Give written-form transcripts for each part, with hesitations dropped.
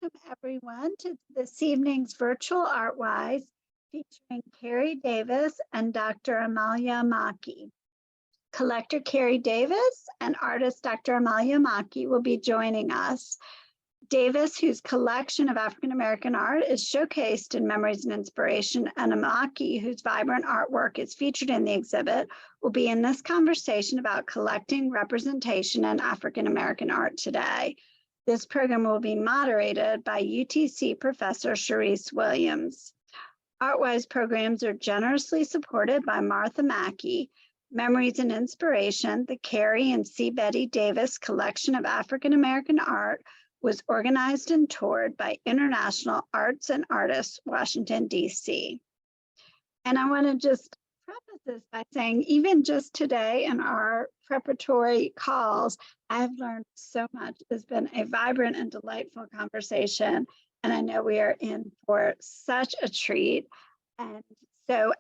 welcome everyone to this evening's virtual ArtWise featuring Kerry Davis and Dr. Amalia Amaki. Collector Kerry Davis and artist Dr. Amalia Amaki will be joining us. Davis, whose collection of African American art is showcased in Memories and Inspiration, and Amaki, whose vibrant artwork is featured in the exhibit, will be in this conversation about collecting representation in African American art today. This program will be moderated by UTC Professor Sherese Williams. ArtWise programs are generously supported by Martha Mackey. Memories and Inspiration, the Kerry and C. Davis collection of African American art, was organized and toured by International Arts and Artists, Washington, D.C. And I want to just preface this by saying, even just today in our preparatory calls, I've learned so much. It's been a vibrant and delightful conversation, and I know we are in for such a treat. And so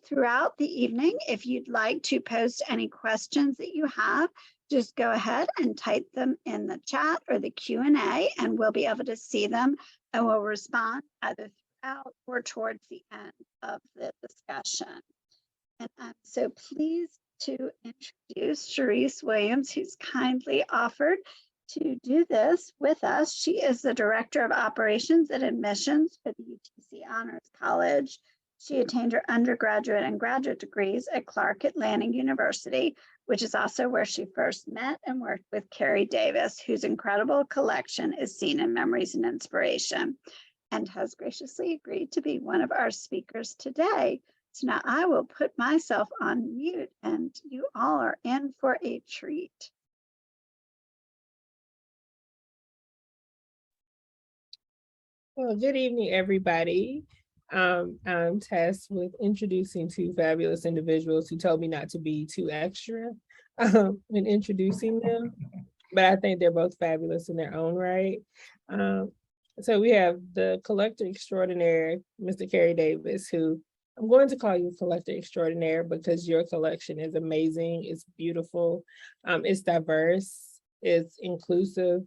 throughout the evening, if you'd like to post any questions that you have, just go ahead and type them in the chat or the Q&A, and we'll be able to see them, and we'll respond either throughout or towards the end of the discussion. And I'm so pleased to introduce Sherese Williams, who's kindly offered to do this with us. She is the Director of Operations and Admissions for the UTC Honors College. She attained her undergraduate and graduate degrees at Clark Atlanta University, which is also where she first met and worked with Kerry Davis, whose incredible collection is seen in Memories and Inspiration, and has graciously agreed to be one of our speakers today. So now I will put myself on mute, and you all are in for a treat. Well, good evening, everybody. I'm tasked with introducing two fabulous individuals who told me not to be too extra in introducing them, but I think they're both fabulous in their own right. So we have the collector extraordinaire, Mr. Kerry Davis, who I'm going to call you collector extraordinaire because your collection is amazing, it's beautiful, it's diverse, it's inclusive,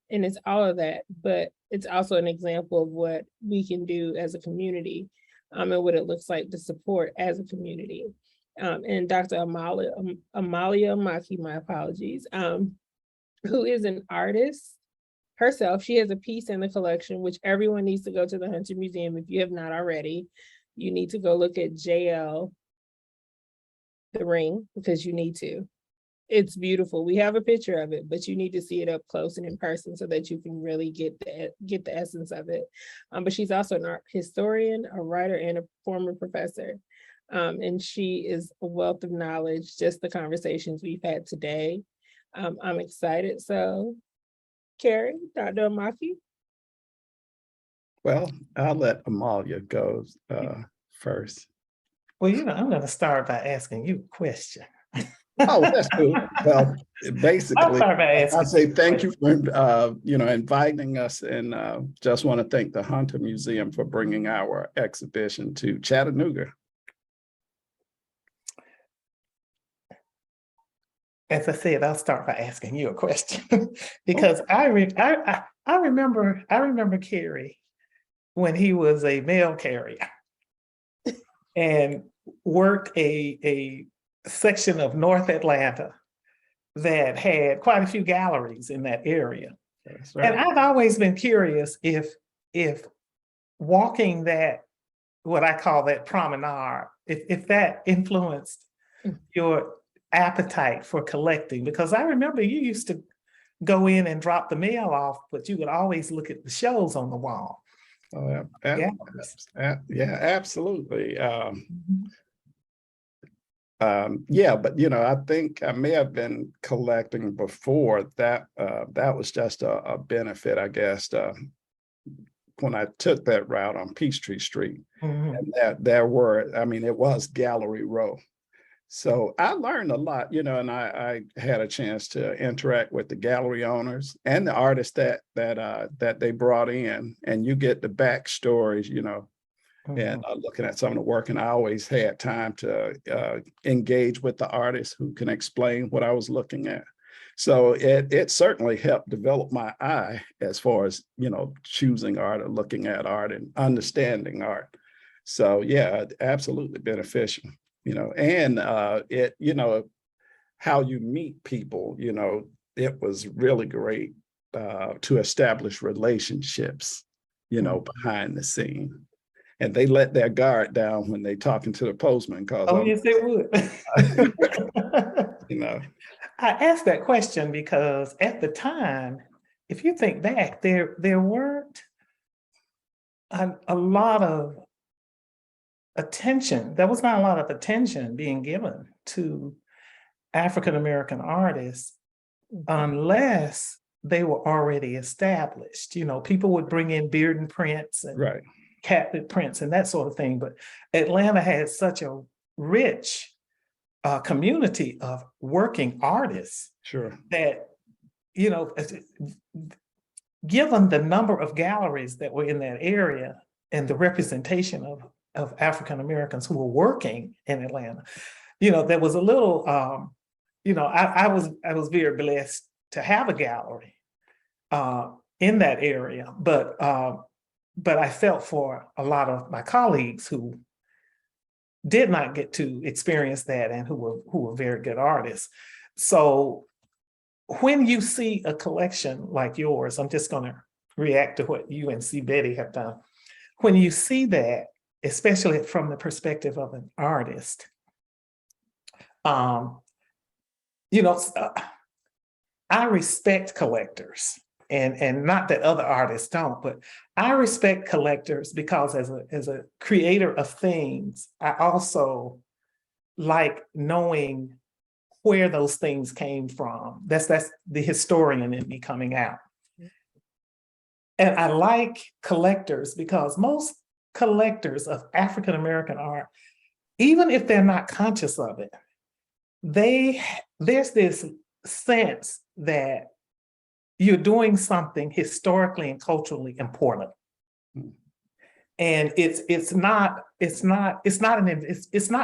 and it's all of that, but it's also an example of what we can do as a community and what it looks like to support as a community. And Dr. Amalia Amaki, my apologies, who is an artist herself. She has a piece in the collection, which everyone needs to go to the Hunter Museum. If you have not already, you need to go look at JL, the ring, because you need to. It's beautiful. We have a picture of it, but you need to see it up close and in person so that you can really get the essence of it. But she's also an art historian, a writer, and a former professor. And she is a wealth of knowledge, just the conversations we've had today. I'm excited. So, Kerry, Dr. Amaki. Well, I'll let Amalia go first. Well, I'm going to start by asking you a question. Oh, that's cool. Well, basically, I say thank you for inviting us, and just want to thank the Hunter Museum for bringing our exhibition to Chattanooga. As I said, I'll start by asking you a question because I remember Kerry when he was a mail carrier and worked a section of North Atlanta that had quite a few galleries in that area. That's right. And I've always been curious if walking that, what I call that promenade, if that influenced your appetite for collecting, because I remember you used to go in and drop the mail off, but you would always look at the shows on the wall. Oh, yeah, absolutely. Yeah, but I think I may have been collecting before that. That was just a benefit, I guess, when I took that route on Peachtree Street. And there were, it was Gallery Row. So I learned a lot, and I had a chance to interact with the gallery owners and the artists that they brought in, and you get the backstories, and looking at some of the work, and I always had time to engage with the artists who can explain what I was looking at. So it certainly helped develop my eye as far as, choosing art or looking at art and understanding art. So yeah, absolutely beneficial, and how you meet people, it was really great to establish relationships, behind the scene. And they let their guard down when they talking to the postman because Oh, yes, they would. I asked that question because at the time, if you think back, there weren't a lot of attention. There was not a lot of attention being given to African-American artists unless they were already established. People would bring in Bearden prints and right. Catlett prints and that sort of thing. But Atlanta had such a rich community of working artists. Sure. That, given the number of galleries that were in that area and the representation of African Americans who were working in Atlanta, there was a little, I was very blessed to have a gallery in that area, but I felt for a lot of my colleagues who did not get to experience that and who were very good artists. So when you see a collection like yours, I'm just going to react to what you and C. Betty have done. When you see that, especially from the perspective of an artist, I respect collectors, and not that other artists don't, but I respect collectors because as a creator of things, I also like knowing where those things came from. That's the historian in me coming out. And I like collectors because most collectors of African-American art, even if they're not conscious of it, there's this sense that you're doing something historically and culturally important. And it's not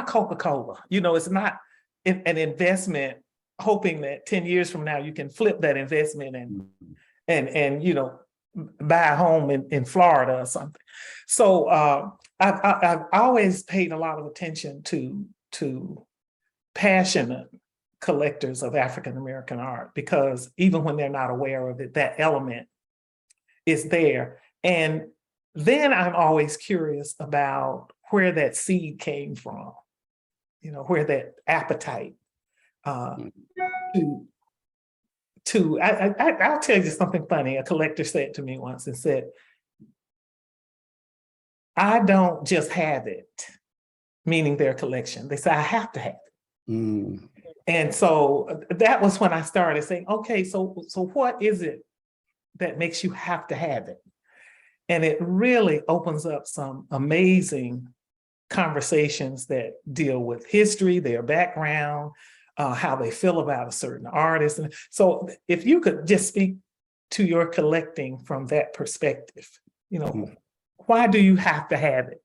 Coca-Cola. It's not an investment hoping that 10 years from now you can flip that investment and buy a home in Florida or something. So I've always paid a lot of attention to passionate collectors of African-American art, because even when they're not aware of it, that element is there. And then I'm always curious about where that seed came from, where that appetite I'll tell you something funny. A collector said to me once and said, I don't just have it, meaning their collection. They say, I have to have it. Mm. And so that was when I started saying, okay, so what is it that makes you have to have it? And it really opens up some amazing conversations that deal with history, their background, how they feel about a certain artist. And so if you could just speak to your collecting from that perspective, why do you have to have it?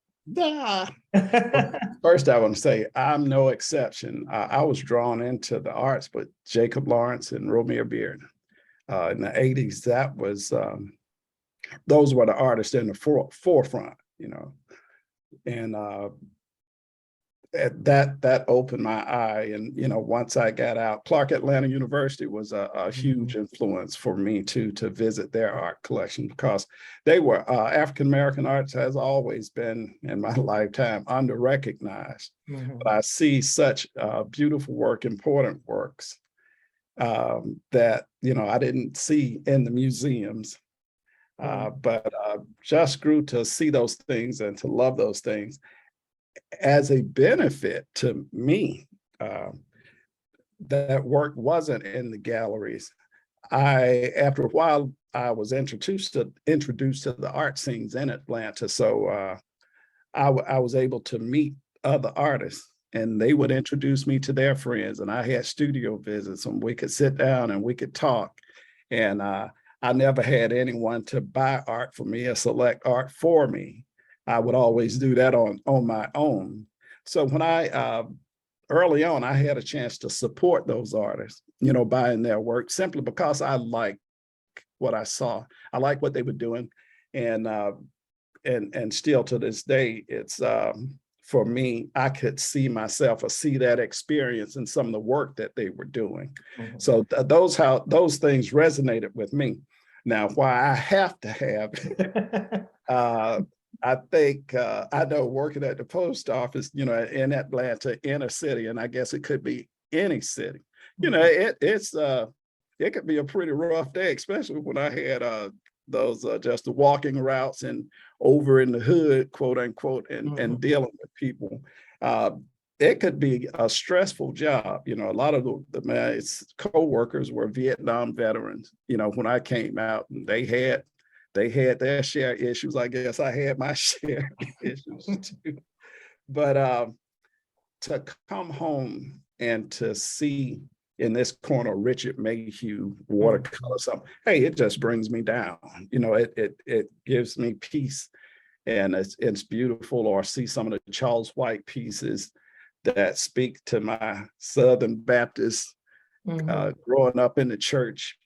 First, I want to say I'm no exception. I was drawn into the arts with Jacob Lawrence and Romeo Bearden in the 80s. That was those were the artists in the forefront, and that opened my eye. And once I got out, Clark Atlanta University was a huge influence for me too, to visit their art collection, because they were African-American arts has always been in my lifetime under-recognized. But I see such beautiful work, important works that I didn't see in the museums, but just grew to see those things and to love those things. As a benefit to me, that work wasn't in the galleries. After a while, I was introduced to the art scenes in Atlanta. So I was able to meet other artists, and they would introduce me to their friends, and I had studio visits, and we could sit down and we could talk. And I never had anyone to buy art for me or select art for me. I would always do that on my own. So when early on, I had a chance to support those artists. buying their work simply because I like what I saw. I like what they were doing. And still to this day, it's for me, I could see myself or see that experience in some of the work that they were doing. Mhm. So those things resonated with me. Now, why I have to have it, I think I know working at the post office, in Atlanta, inner city, and I guess it could be any city. It could be a pretty rough day, especially when I had those just the walking routes and over in the hood, quote unquote, and dealing with people. It could be a stressful job. A lot of my co-workers were Vietnam veterans. When I came out, and they had their share of issues. I guess I had my share of issues too. But to come home and to see in this corner Richard Mayhew watercolor something, hey, it just brings me down. It gives me peace, and it's beautiful. Or see some of the Charles White pieces that speak to my Southern Baptist growing up in the church.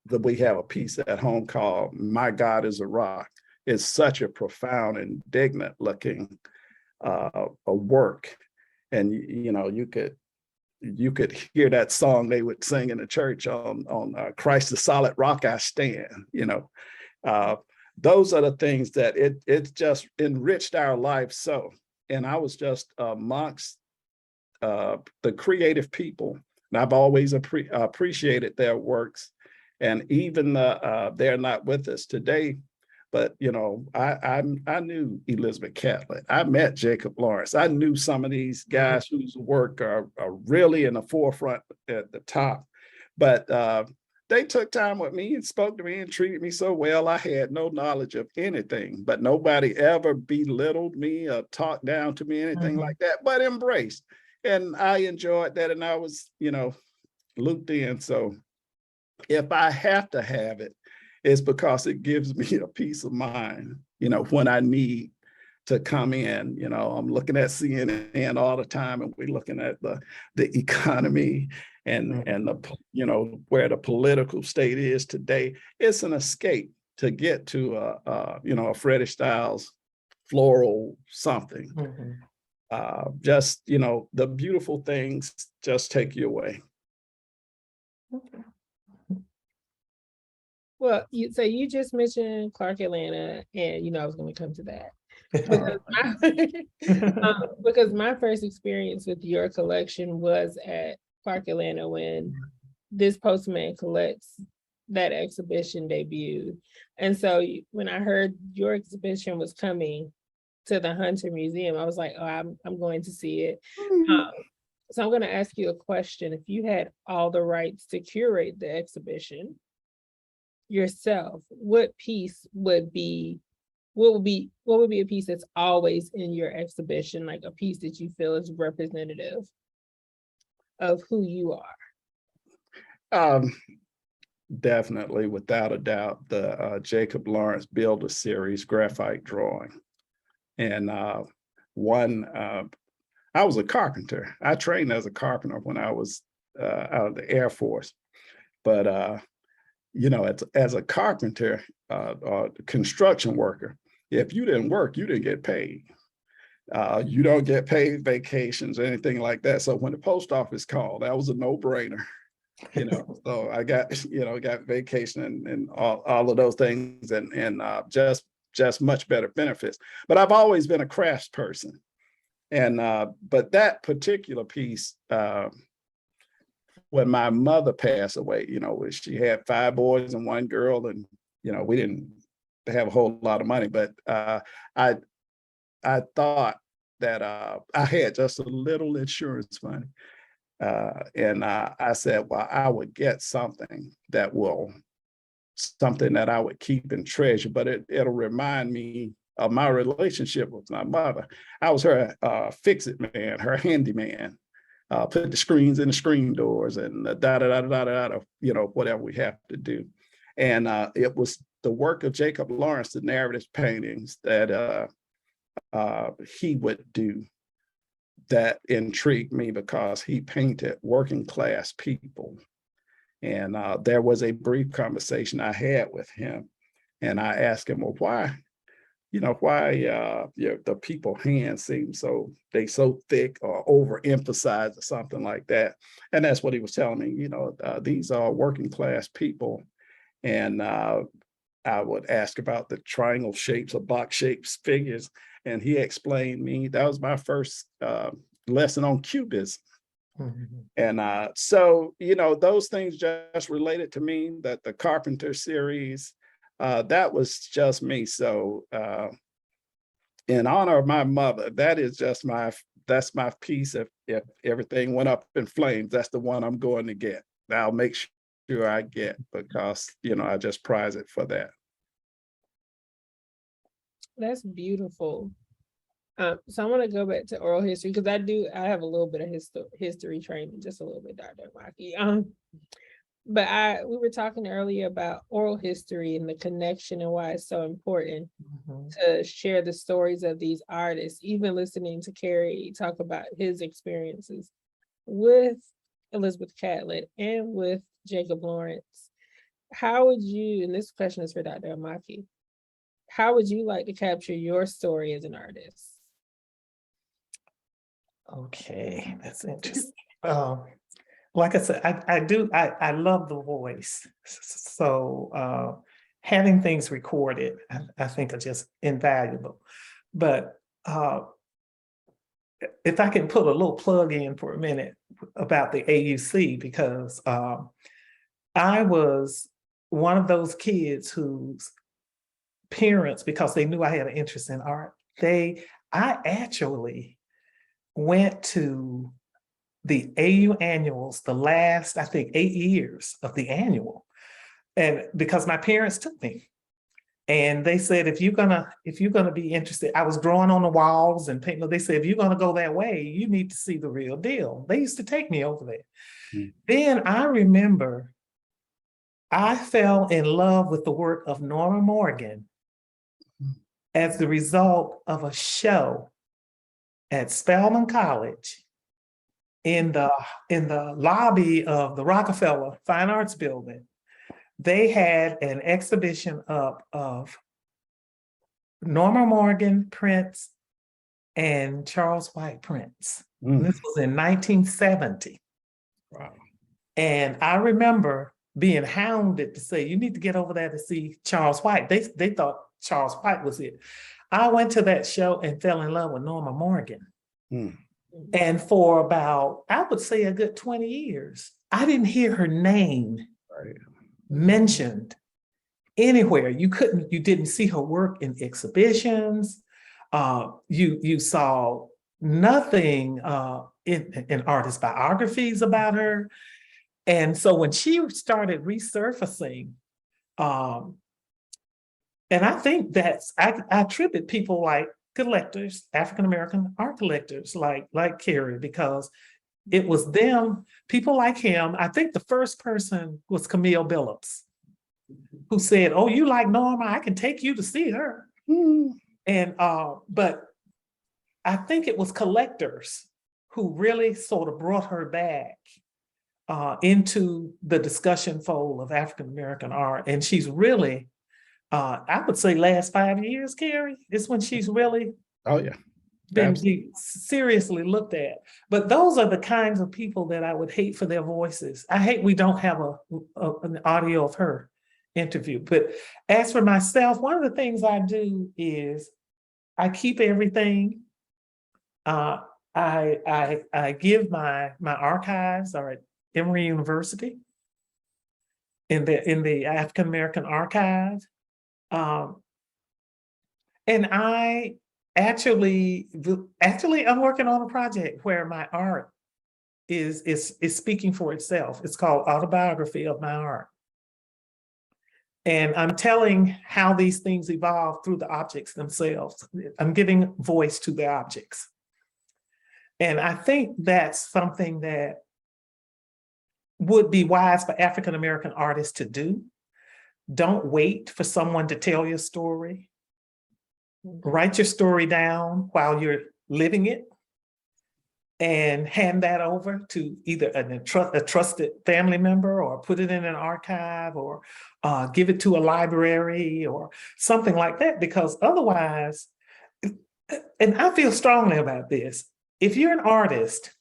That we have a piece at home called "My God is a Rock." It's such a profound and indignant looking a work, and you could hear that song they would sing in the church on Christ the Solid Rock I Stand. Those are the things that it just enriched our life. So, and I was just amongst the creative people, and I've always appreciated their works. And even they're not with us today, but I knew Elizabeth Catlett. I met Jacob Lawrence. I knew some of these guys whose work are really in the forefront at the top. But they took time with me and spoke to me and treated me so well. I had no knowledge of anything, but nobody ever belittled me or talked down to me, anything like that, but embraced. And I enjoyed that, and I was, looped in. So if I have to have it, it's because it gives me a peace of mind, when I need to come in. I'm looking at CNN all the time, and we're looking at the economy and the, where the political state is today. It's an escape to get to a Freddie Styles floral something. Just, the beautiful things just take you away. Well, you just mentioned Clark, Atlanta, and I was going to come to that because my first experience with your collection was at Clark, Atlanta, when This Postman Collects, that exhibition debuted. And so when I heard your exhibition was coming to the Hunter Museum, I was like, oh, I'm going to see it. So I'm going to ask you a question. If you had all the rights to curate the exhibition yourself, what would be a piece that's always in your exhibition, like a piece that you feel is representative of who you are? Definitely, without a doubt, the Jacob Lawrence Builder Series graphite drawing. And I was a carpenter. I trained as a carpenter when I was out of the Air Force. But as a carpenter or construction worker, if you didn't work, you didn't get paid. You don't get paid vacations or anything like that. So when the post office called, that was a no-brainer. So I got vacation and all of those things, and just much better benefits. But I've always been a crafts person, and but that particular piece, when my mother passed away, she had 5 boys and 1 girl, and we didn't have a whole lot of money, but I thought that I had just a little insurance money. And I said, well, I would get something that I would keep and treasure, but it'll remind me of my relationship with my mother. I was her fix-it man, her handyman, put the screens in the screen doors and whatever we have to do. And it was the work of Jacob Lawrence, the narrative paintings that he would do, that intrigued me because he painted working class people. And there was a brief conversation I had with him, and I asked him, well, why the people hands seem so thick or overemphasized or something like that. And that's what he was telling me, these are working class people. And I would ask about the triangle shapes or box shapes figures. And he explained me, that was my first lesson on cubism. Mm-hmm. And so, those things just related to me, that the Carpenter series, that was just me. So in honor of my mother, that's my piece. If everything went up in flames, that's the one I'm going to get. I'll make sure I get, because, I just prize it for that. That's beautiful. So I want to go back to oral history, because I have a little bit of history training, just a little bit, Dr. Amaki. But we were talking earlier about oral history and the connection and why it's so important to share the stories of these artists. Even listening to Kerry talk about his experiences with Elizabeth Catlett and with Jacob Lawrence. How would you, and this question is for Dr. Amaki, how would you like to capture your story as an artist? Okay, that's interesting. Like I said, I love the voice. So having things recorded, I think are just invaluable. But if I can put a little plug in for a minute about the AUC, because I was one of those kids whose parents, because they knew I had an interest in art, I actually went to the AU annuals, the last, I think, 8 years of the annual. And because my parents took me, and they said, if you're gonna be interested, I was drawing on the walls and painting. They said, if you're gonna go that way, you need to see the real deal. They used to take me over there. Then I remember I fell in love with the work of Norma Morgan as the result of a show at Spelman College in the lobby of the Rockefeller Fine Arts Building. They had an exhibition up of Norma Morgan prints and Charles White prints. This was in 1970. Wow. And I remember being hounded to say, you need to get over there to see Charles White. They thought Charles White was it. I went to that show and fell in love with Norma Morgan. And for about, I would say, a good 20 years, I didn't hear her name mentioned anywhere. You didn't see her work in exhibitions. You saw nothing in artist biographies about her. And so when she started resurfacing, and I think I attribute people like collectors, African-American art collectors like Kerry, because it was them, people like him. I think the first person was Camille Billups, who said, oh, you like Norma? I can take you to see her. And but I think it was collectors who really sort of brought her back into the discussion fold of African-American art. And she's really, I would say last 5 years, Kerry, is when she's really been seriously looked at. But those are the kinds of people that I would hate for their voices. I hate we don't have an audio of her interview. But as for myself, one of the things I do is I keep everything. I give my archives are at Emory University in the African American Archive. And I actually I'm working on a project where my art is speaking for itself. It's called Autobiography of My Art. And I'm telling how these things evolve through the objects themselves. I'm giving voice to the objects. And I think that's something that would be wise for African-American artists to do. Don't wait for someone to tell your story. Write your story down while you're living it. and hand that over to either a trusted family member, or put it in an archive, or give it to a library or something like that, because otherwise, and I feel strongly about this, if you're an artist,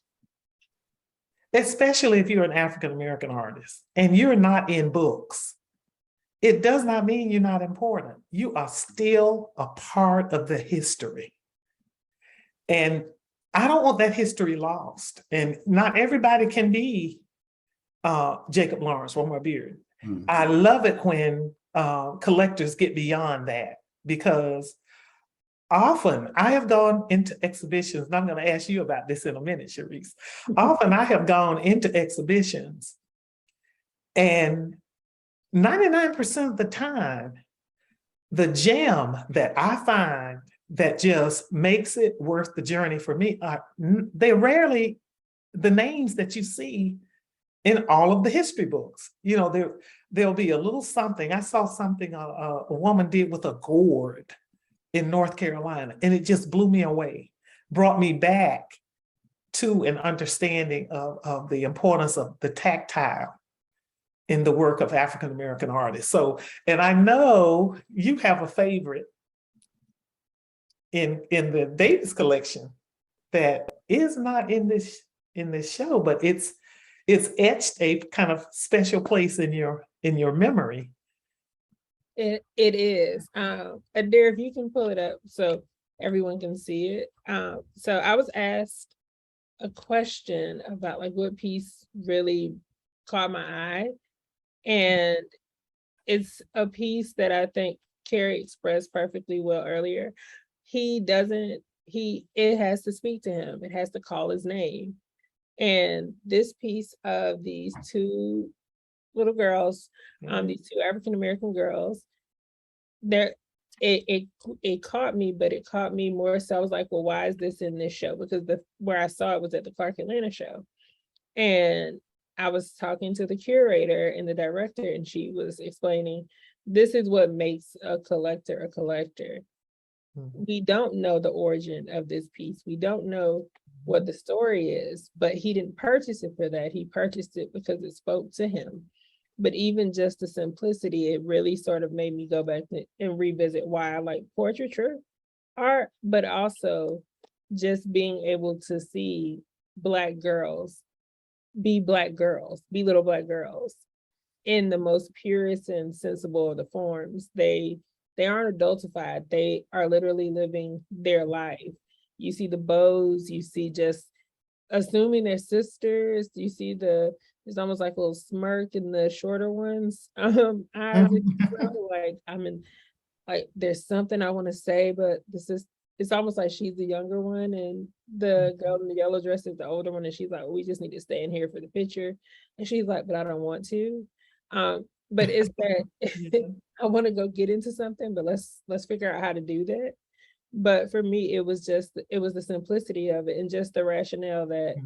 especially if you're an African-American artist and you're not in books, it does not mean you're not important. You are still a part of the history. And I don't want that history lost. And not everybody can be Jacob Lawrence or my beard. Mm. I love it when collectors get beyond that, because often I have gone into exhibitions, and I'm going to ask you about this in a minute, Sherese. Often I have gone into exhibitions, and 99% of the time, the gem that I find that just makes it worth the journey for me they're rarely the names that you see in all of the history books. You know, there'll be a little something. I saw something a woman did with a gourd in North Carolina, and it just blew me away, brought me back to an understanding of the importance of the tactile in the work of African-American artists. So, and I know you have a favorite in the Davis collection that is not in this show, but it's etched a kind of special place in your memory. It is. Adair, if you can pull it up so everyone can see it. So I was asked a question about like what piece really caught my eye. And it's a piece that I think Kerry expressed perfectly well earlier. It has to speak to him. It has to call his name. And this piece of these two little girls, these two African-American girls, it caught me, but it caught me more so I was like, well, why is this in this show? Because where I saw it was at the Clark Atlanta show. And I was talking to the curator and the director, and she was explaining, this is what makes a collector a collector. Mm-hmm. We don't know the origin of this piece. We don't know what the story is, but he didn't purchase it for that. He purchased it because it spoke to him. But even just the simplicity, it really sort of made me go back and revisit why I like portraiture art, but also just being able to see Black girls be little Black girls in the most purest and sensible of the forms. They aren't adultified. They are literally living their life. You see the bows, you see just assuming they're sisters, you see it's almost like a little smirk in the shorter ones. Eyes, like like there's something I want to say, but it's almost like she's the younger one and the girl in the yellow dress is the older one, and she's like, we just need to stay in here for the picture. And she's like, but I don't want to. But it's that I want to go get into something, but let's figure out how to do that. But for me, it was the simplicity of it and just the rationale that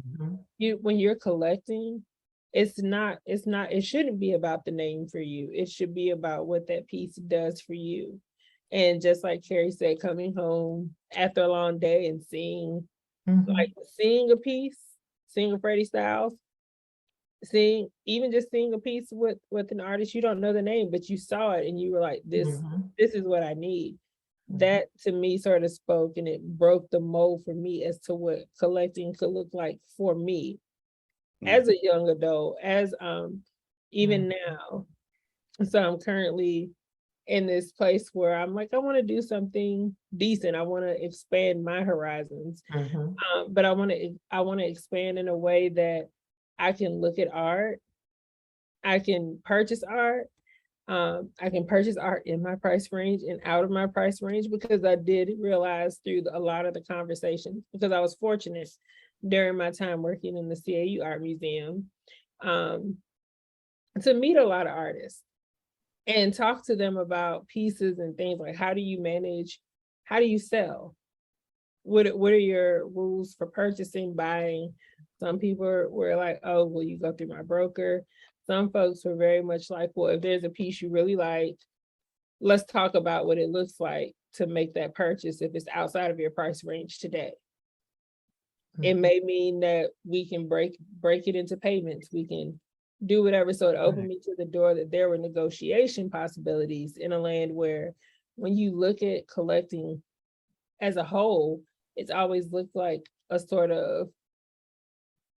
when you're collecting, it shouldn't be about the name for you. It should be about what that piece does for you. And just like Kerry said, coming home after a long day and seeing a piece, seeing a Freddie Styles, seeing a piece with an artist, you don't know the name, but you saw it and you were like, this is what I need. That to me sort of spoke, and it broke the mold for me as to what collecting could look like for me as a young adult, as even now. So I'm currently in this place where I'm like, I want to do something decent. I want to expand my horizons, but I want to expand in a way that I can look at art. I can purchase art. I can purchase art in my price range and out of my price range, because I did realize through a lot of the conversations, because I was fortunate during my time working in the CAU Art Museum to meet a lot of artists and talk to them about pieces and things like, how do you sell? What are your rules for purchasing, buying? Some people were like, oh, well, you go through my broker. Some folks were very much like, well, if there's a piece you really like, let's talk about what it looks like to make that purchase if it's outside of your price range today. It may mean that we can break it into payments. We can do whatever. So it opened me to the door that there were negotiation possibilities in a land where when you look at collecting as a whole, it's always looked like a sort of,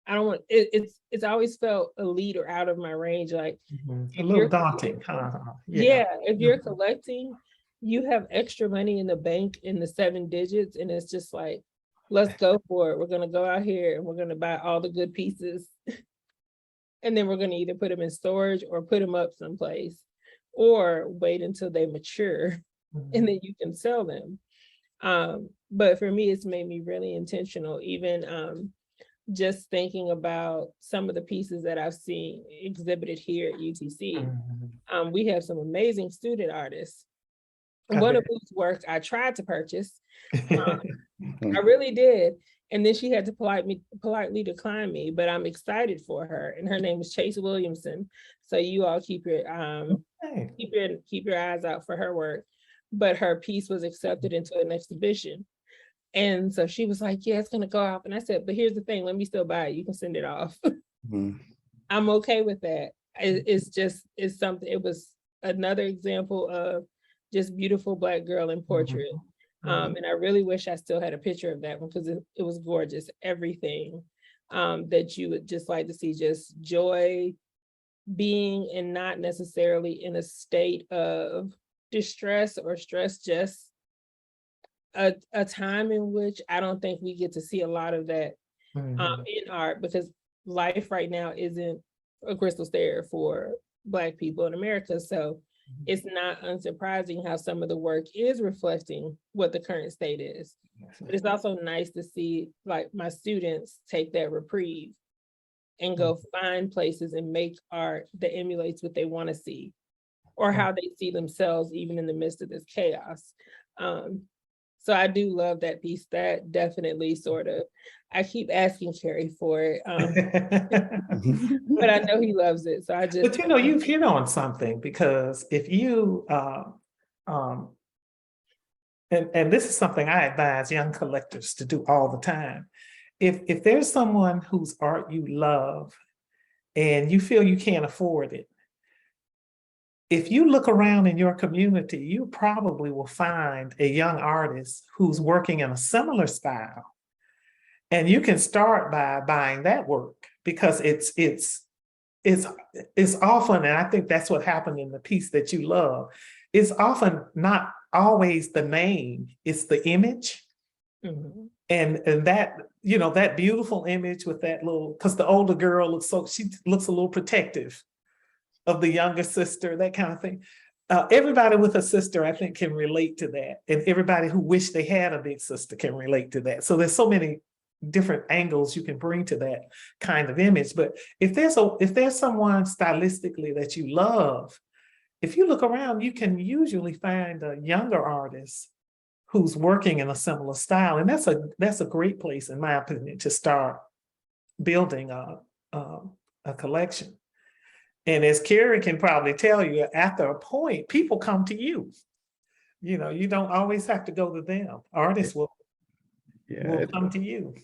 I don't want, it's always felt elite or out of my range. Like A little daunting. yeah, if you're collecting, you have extra money in the bank in the 7 digits, and it's just like, let's go for it. We're gonna go out here and we're gonna buy all the good pieces. And then we're gonna either put them in storage or put them up someplace, or wait until they mature and then you can sell them. But for me, it's made me really intentional, even just thinking about some of the pieces that I've seen exhibited here at UTC. We have some amazing student artists. One of whose work I tried to purchase. I really did. And then she had to politely decline me, but I'm excited for her. And her name is Chase Williamson. So you all keep your eyes out for her work. But her piece was accepted into an exhibition. And so she was like, yeah, it's gonna go off. And I said, but here's the thing, let me still buy it. You can send it off. I'm okay with that. It's something, it was another example of just beautiful Black girl in portrait. And I really wish I still had a picture of that one because it was gorgeous. Everything that you would just like to see, just joy, being, and not necessarily in a state of distress or stress, just a time in which I don't think we get to see a lot of that in art, because life right now isn't a crystal stair for Black people in America. So it's not unsurprising how some of the work is reflecting what the current state is. But it's also nice to see like my students take that reprieve and go find places and make art that emulates what they want to see or how they see themselves even in the midst of this chaos. So I do love that piece. That definitely sort of, I keep asking Kerry for it, but I know he loves it. So I just. But you know, you've hit on something, because if you, and this is something I advise young collectors to do all the time. If there's someone whose art you love and you feel you can't afford it, if you look around in your community, you probably will find a young artist who's working in a similar style. And you can start by buying that work, because it's often, and I think that's what happened in the piece that you love, it's often not always the name, it's the image. And that, you know, that beautiful image with that little, because the older girl she looks a little protective of the younger sister, that kind of thing. Everybody with a sister, I think, can relate to that. And everybody who wish they had a big sister can relate to that. So there's so many different angles you can bring to that kind of image. But if there's someone stylistically that you love, if you look around, you can usually find a younger artist who's working in a similar style. And that's a great place, in my opinion, to start building a collection. And as Kerry can probably tell you, after a point, people come to you. You know, you don't always have to go to them. Artists will come to you.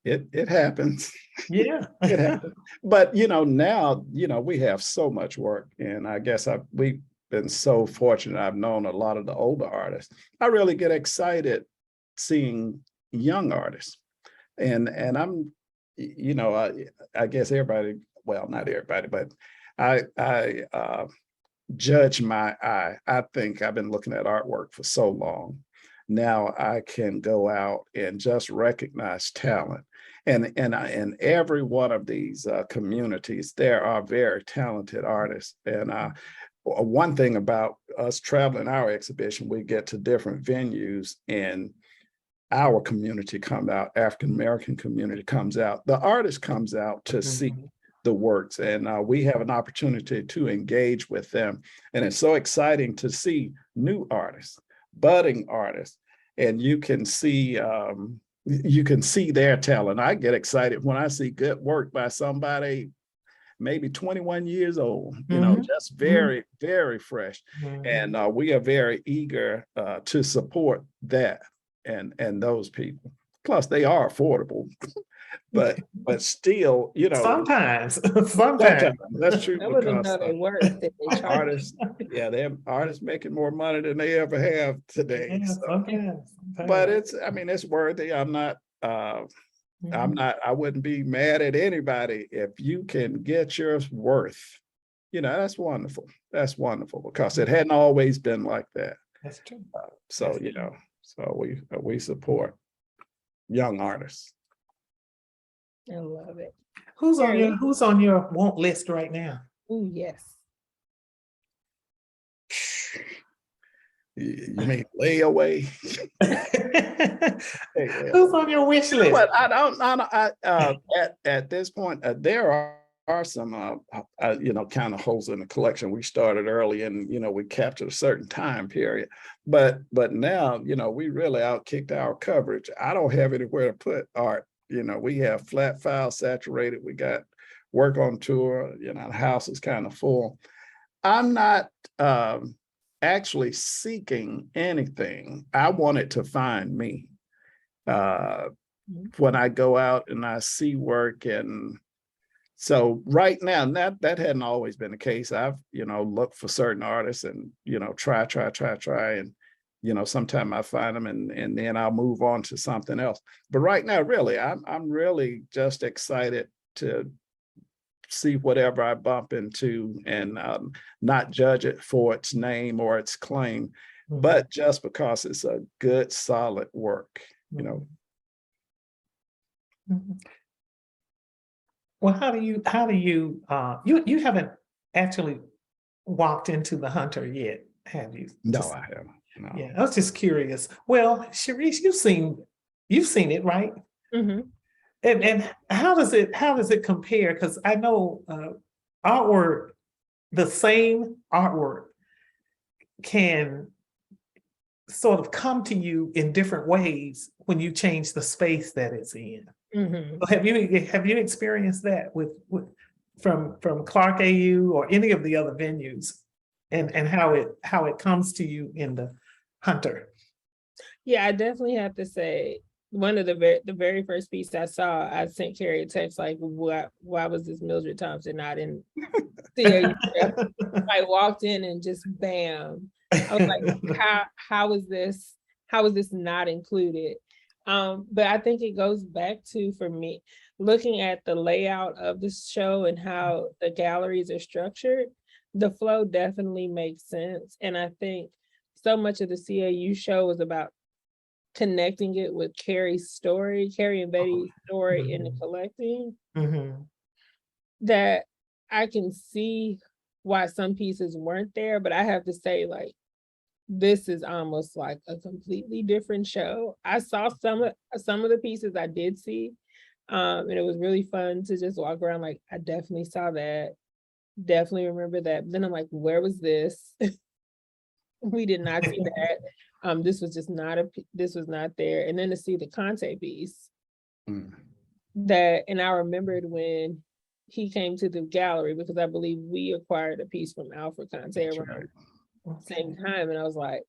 It happens. Yeah. It happens. But, you know, now, you know, we have so much work, and I guess we've been so fortunate. I've known a lot of the older artists. I really get excited seeing young artists, and I'm, you know, I guess everybody, well, not everybody, but I judge my eye. I think I've been looking at artwork for so long. Now I can go out and just recognize talent. And in every one of these communities, there are very talented artists. And one thing about us traveling our exhibition, we get to different venues, and our community comes out, African-American community comes out, the artist comes out to see the works, and we have an opportunity to engage with them. And it's so exciting to see new artists, budding artists, and you can see their talent. I get excited when I see good work by somebody maybe 21 years old, you know, just very, very fresh. And we are very eager to support that and those people, plus they are affordable, but still, you know, Sometimes. sometimes that's true I wouldn't because know they work that they charge. artists, yeah, they're artists making more money than they ever have today. Yeah, So, sometimes. but it's, I mean, it's worthy. I wouldn't be mad at anybody if you can get your worth. You know, that's wonderful. That's wonderful because it hadn't always been like that. That's true. So, That's you true. know, so we support young artists. I love it. Who's Kerry. who's on your want list right now? Oh, yes. You mean layaway? Who's on your wish list? But at this point, there are some, you know, kind of holes in the collection. We started early and, you know, we captured a certain time period, but now, you know, we really outkicked our coverage. I don't have anywhere to put art. You know, we have flat file saturated. We got work on tour, you know, the house is kind of full. I'm not actually seeking anything. I want it to find me. When I go out and I see work, and so right now, that hadn't always been the case. I've, you know, looked for certain artists and, you know, try, and, you know, sometime I find them and then I'll move on to something else. But right now, really, I'm really just excited to see whatever I bump into and not judge it for its name or its claim, but just because it's a good, solid work, you know. Well, how do you you haven't actually walked into the Hunter yet, have you? No, Just- I haven't. No. Yeah, I was just curious. Well, Sherese, you've seen it, right? Mm-hmm. And how does it compare? Because I know artwork, the same artwork can sort of come to you in different ways when you change the space that it's in. Mm-hmm. Have you experienced that with from Clark AU or any of the other venues, and how it comes to you in the Hunter? Yeah, I definitely have to say one of the very first piece I saw, I sent Kerry a text like, why was this Mildred Thompson not in CAU? I walked in and just bam. I was like, how is this not included? But I think it goes back to, for me, looking at the layout of the show and how the galleries are structured, the flow definitely makes sense. And I think so much of the CAU show was about connecting it with Kerry's story, Kerry and Betty's story in the collecting, that I can see why some pieces weren't there, but I have to say, like, this is almost like a completely different show. I saw some of the pieces I did see, and it was really fun to just walk around like, I definitely saw that, definitely remember that. But then I'm like, where was this? We did not see that. This was just not this was not there. And then to see the Conte piece, that, and I remembered when he came to the gallery, because I believe we acquired a piece from Alfred Conte around the same time, and I was like,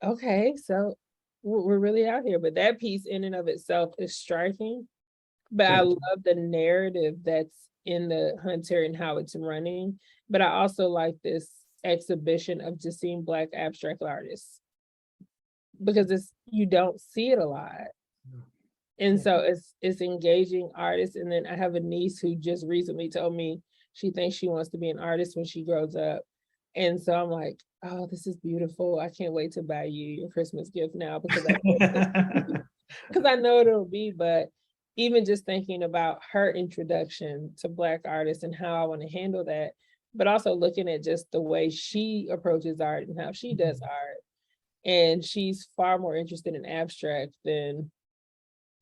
okay, so we're really out here. But that piece in and of itself is striking. But I love the narrative that's in the Hunter and how it's running. But I also like this exhibition of just seeing Black abstract artists, because you don't see it a lot. And so it's engaging artists. And then I have a niece who just recently told me she thinks she wants to be an artist when she grows up. And so I'm like, oh, this is beautiful. I can't wait to buy you your Christmas gift now, because I know it'll be. But even just thinking about her introduction to Black artists and how I want to handle that, but also looking at just the way she approaches art and how she does art. And she's far more interested in abstract than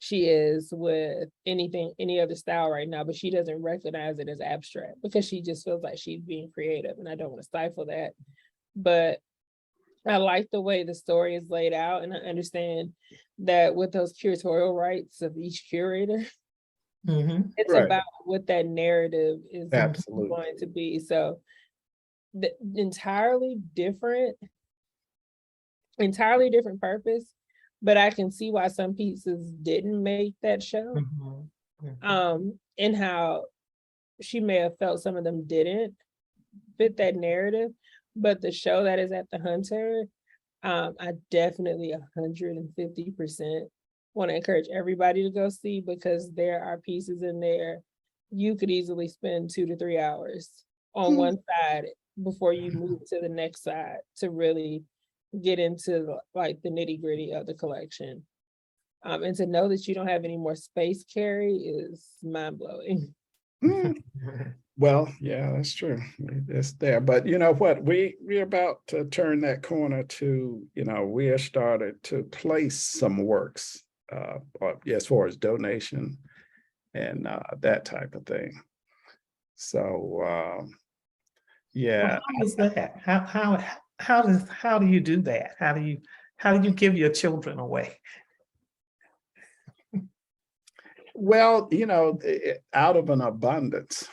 she is with any other style right now, but she doesn't recognize it as abstract because she just feels like she's being creative, and I don't want to stifle that. But I like the way the story is laid out, and I understand that with those curatorial rights of each curator, it's about what that narrative is going to be. So the entirely different purpose, but I can see why some pieces didn't make that show. And how she may have felt some of them didn't fit that narrative, but the show that is at the Hunter, I definitely 150% want to encourage everybody to go see, because there are pieces in there you could easily spend 2 to 3 hours on one side before you move to the next side to really get into like the nitty-gritty of the collection. And to know that you don't have any more space, Kerry, is mind-blowing. Well, yeah, that's true. It's there. But you know what? We're about to turn that corner to, we have started to place some works as far as donation and that type of thing. So yeah. Well, how is that? How do you do that? How do you give your children away? Well, out of an abundance.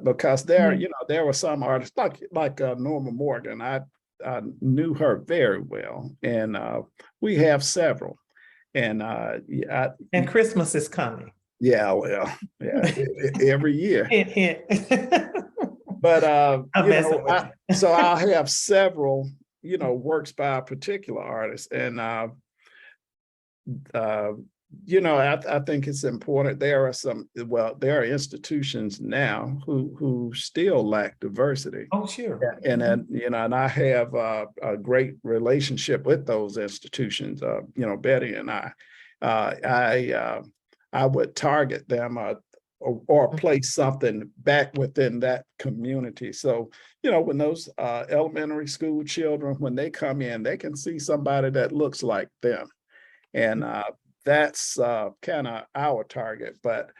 Because there were some artists like Norma Morgan. I knew her very well, and we have several. And And Christmas is coming. Yeah, well, yeah, every year. Hint, hint. But I'm messing with you. so I'll have several, works by a particular artist, and I think it's important. There are institutions now who still lack diversity. Oh, sure. And and I have a great relationship with those institutions. Betty and I would target them or place something back within that community. So, when those elementary school children, when they come in, they can see somebody that looks like them. And that's kind of our target. But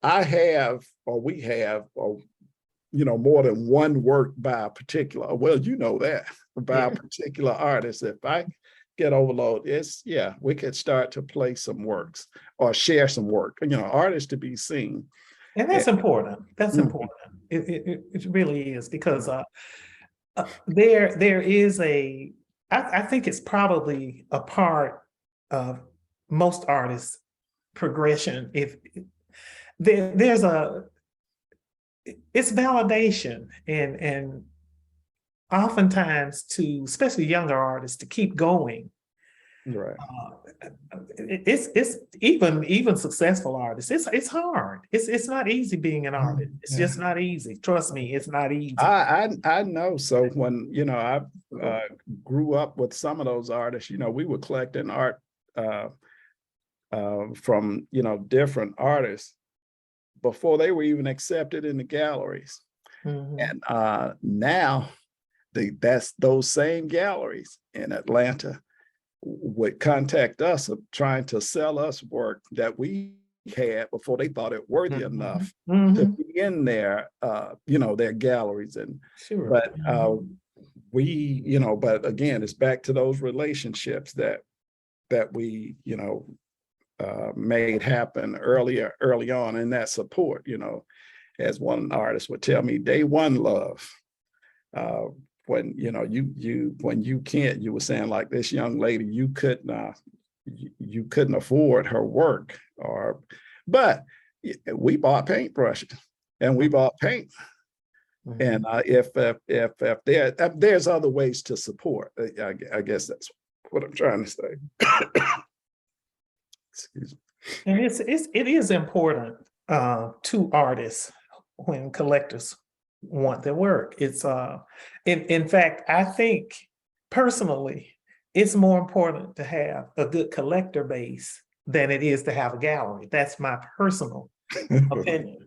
we have, more than one work by a particular, by a particular artist. If I get overload, we could start to play some works or share some work, artists to be seen. And that's important. That's important. It really is, because there is I think it's probably a part of most artists' progression. If it's validation, and oftentimes especially younger artists, to keep going. Right. It's even successful artists. It's hard. It's not easy being an artist. It's just not easy. Trust me, it's not easy. I know. So when I grew up with some of those artists, we were collecting art from different artists before they were even accepted in the galleries. And now that's those same galleries in Atlanta would contact us of trying to sell us work that we had before they thought it worthy enough to be in their their galleries. And sure. But but again, it's back to those relationships that we made happen early on, in that support. As one artist would tell me, day one love. When when you were saying, like this young lady, you couldn't afford her work, but we bought paintbrushes and we bought paint. And if there's other ways to support, I guess that's what I'm trying to say. Excuse me. And it is important to artists when collectors want their work. It's in fact, I think personally, it's more important to have a good collector base than it is to have a gallery. That's my personal opinion.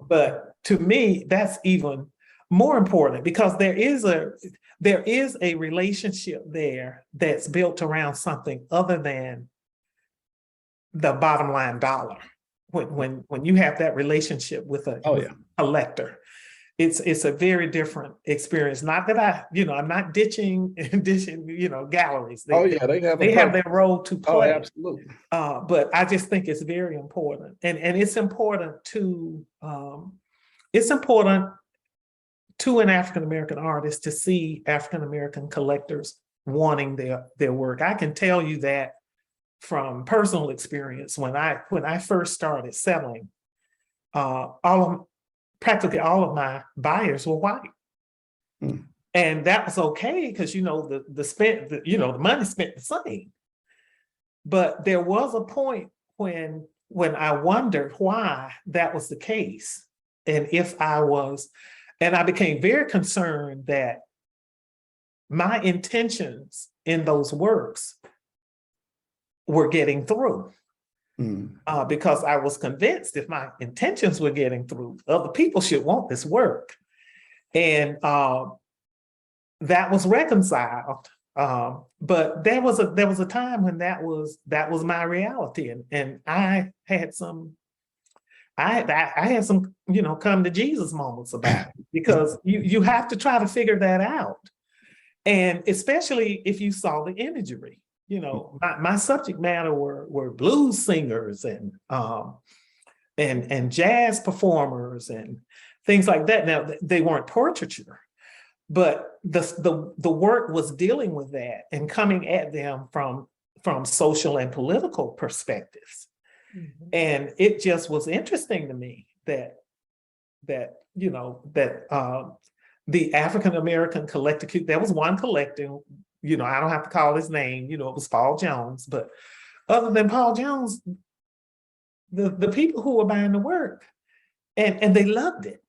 But to me, that's even more important, because there is a relationship there that's built around something other than the bottom line dollar. When you have that relationship with a collector, it's a very different experience. Not that I'm not ditching galleries. They have their role to play. Oh, absolutely. But I just think it's very important, and it's important to an African-American artist to see African-American collectors wanting their work. I can tell you that from personal experience. When I first started selling, practically all of my buyers were white. Mm. And that was okay, because the money spent the same. But there was a point when I wondered why that was the case. And I became very concerned that my intentions in those works were getting through. Mm. Because I was convinced if my intentions were getting through, other people should want this work. And that was reconciled. But there was a time when that was my reality. And I had some, come to Jesus moments about it, because you have to try to figure that out. And especially if you saw the imagery. My subject matter were blues singers and jazz performers and things like that. Now, they weren't portraiture, but the work was dealing with that and coming at them from social and political perspectives. Mm-hmm. And it just was interesting to me that the African American collector, there was one collector, I don't have to call his name, it was Paul Jones, but other than Paul Jones, the people who were buying the work, and they loved it.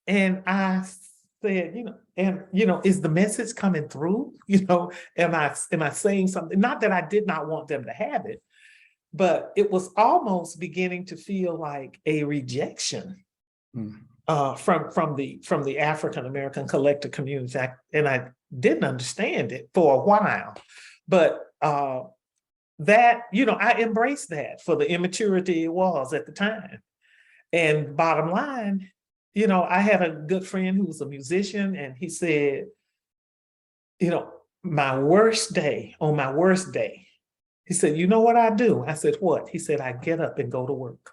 And I said, is the message coming through? Am I saying something? Not that I did not want them to have it, but it was almost beginning to feel like a rejection. From the African American collector community, and I didn't understand it for a while, but that I embraced that for the immaturity it was at the time. And bottom line, I had a good friend who was a musician, and he said, on my worst day, he said, you know what I do? I said, what? He said, I get up and go to work.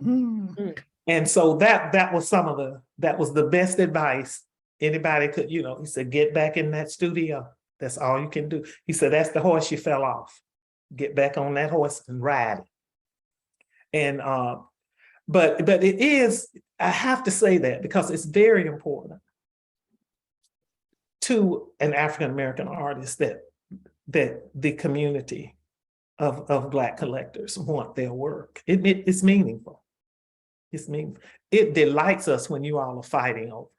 Mm. And so that was that was the best advice anybody could, he said, get back in that studio. That's all you can do. He said, that's the horse you fell off. Get back on that horse and ride it. And, but it is, I have to say that because it's very important to an African-American artist that the community of Black collectors want their work. It's meaningful. It delights us when you all are fighting over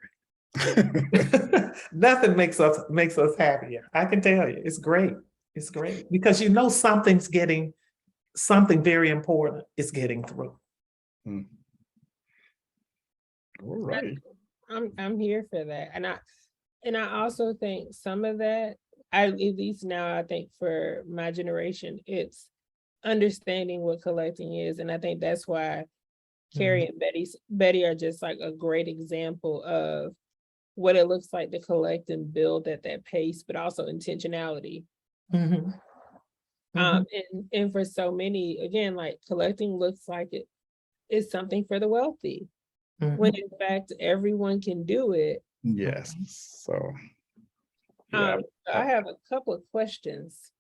it. Nothing makes us happier. I can tell you, it's great. It's great because something very important is getting through. Mm. All right. I'm here for that, and I also think some of that, at least now, I think for my generation, it's understanding what collecting is, and I think that's why Kerry and Betty are just like a great example of what it looks like to collect and build at that pace, but also intentionality. Mm-hmm. And for so many, again, like collecting looks like it is something for the wealthy, when in fact everyone can do it. Yes. So yeah. I have a couple of questions.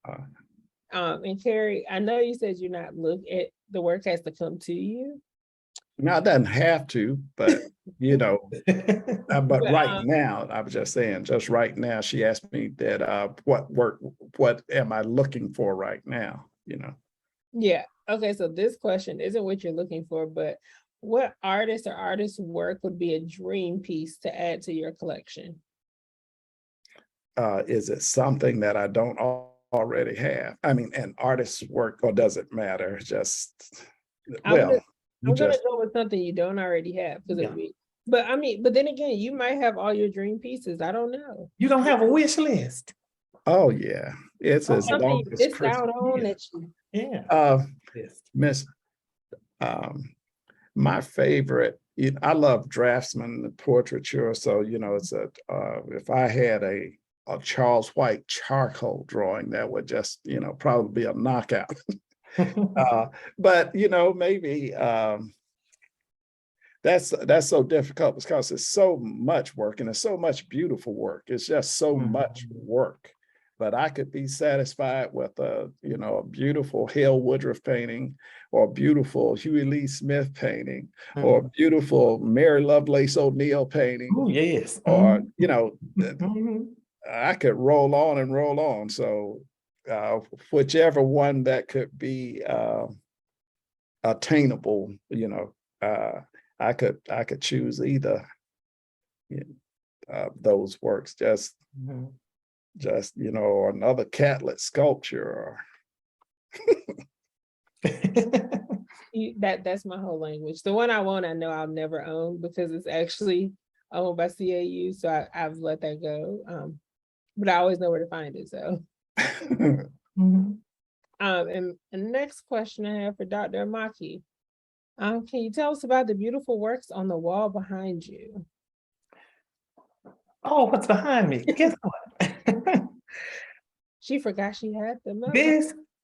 And Kerry, I know you said you're not looking at the work has to come to you. No, it doesn't have to, but but right now, I was just saying, just right now, she asked me that what am I looking for right now? Yeah. Okay. So this question isn't what you're looking for, but what artist or artist's work would be a dream piece to add to your collection? Is it something that I don't already have? I mean, an artist's work, or does it matter? I'm gonna go with something you don't already have, but then again, you might have all your dream pieces. I don't know. You don't have a wish list. Oh yeah, it's as long as it's out on that you. Yeah. Miss, my favorite. I love draftsman portraiture. So it's if I had a Charles White charcoal drawing, that would just probably be a knockout. But maybe that's so difficult because it's so much work and it's so much beautiful work. It's just so much work but I could be satisfied with a, you know, a beautiful Hale Woodruff painting, or a beautiful Huey Lee Smith painting, or a beautiful Mary Lovelace O'Neill painting, Oh, yes. or, you know, Mhm. I could roll on and roll on. So whichever one that could be attainable, you know, I could choose either, you know, those works. Mhm. Just, you know, or another Catlett sculpture, or That's my whole language. The one I want, I know I'll never own because it's actually owned by CAU, so I've let that go. But I always know where to find it. So, Mhm. and the next question I have for Dr. Amaki, can you tell us about the beautiful works on the wall behind you? Oh, what's behind me? Guess what? She forgot she had them up.